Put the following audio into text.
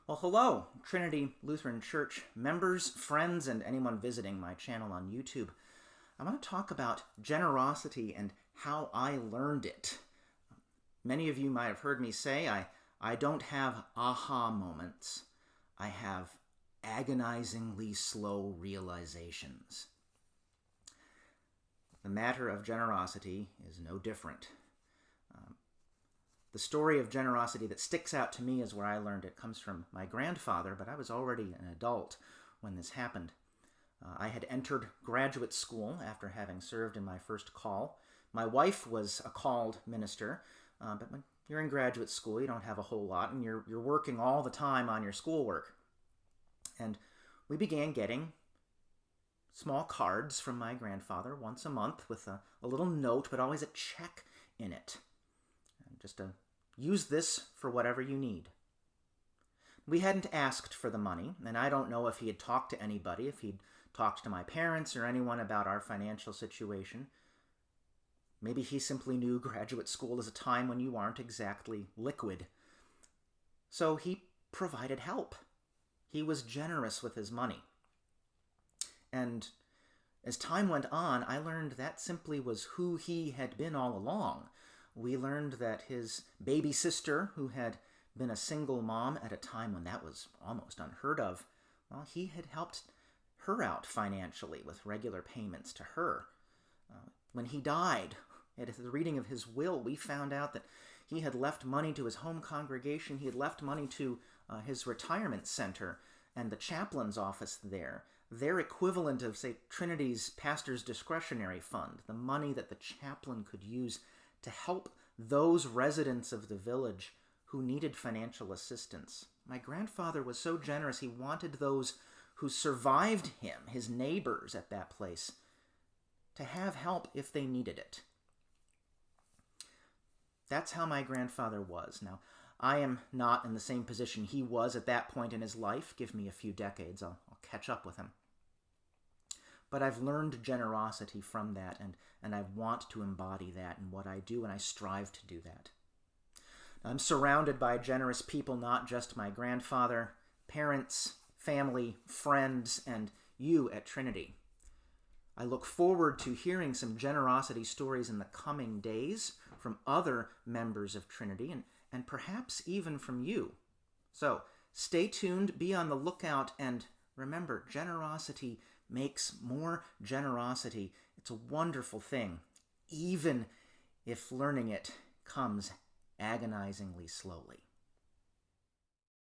Well, hello, Trinity Lutheran Church members, friends, and anyone visiting my channel on YouTube. I want to talk about generosity and how I learned it. Many of you might have heard me say I don't have aha moments. I have agonizingly slow realizations. The matter of generosity is no different. The story of generosity that sticks out to me is where I learned it comes from my grandfather, but I was already an adult when this happened. I had entered graduate school after having served in my first call. My wife was a called minister, but when you're in graduate school, you don't have a whole lot, and you're working all the time on your schoolwork. And we began getting small cards from my grandfather once a month with a little note, but always a check in it. Just to use this for whatever you need. We hadn't asked for the money, and I don't know if he had talked to anybody, if he'd talked to my parents or anyone about our financial situation. Maybe he simply knew graduate school is a time when you aren't exactly liquid. So he provided help. He was generous with his money. And as time went on, I learned that simply was who he had been all along. We learned that his baby sister, who had been a single mom at a time when that was almost unheard of, well, he had helped her out financially with regular payments to her. When he died, at the reading of his will, we found out that he had left money to his home congregation. He had left money to his retirement center and the chaplain's office there. Their equivalent of, say, Trinity's pastor's discretionary fund, the money that the chaplain could use to help those residents of the village who needed financial assistance. My grandfather was so generous, he wanted those who survived him, his neighbors at that place, to have help if they needed it. That's how my grandfather was. Now, I am not in the same position he was at that point in his life. Give me a few decades, I'll catch up with him. But I've learned generosity from that, and I want to embody that in what I do, and I strive to do that. I'm surrounded by generous people, not just my grandfather, parents, family, friends, and you at Trinity. I look forward to hearing some generosity stories in the coming days from other members of Trinity, and perhaps even from you. So stay tuned, be on the lookout, and remember, generosity makes more generosity. It's a wonderful thing, even if learning it comes agonizingly slowly.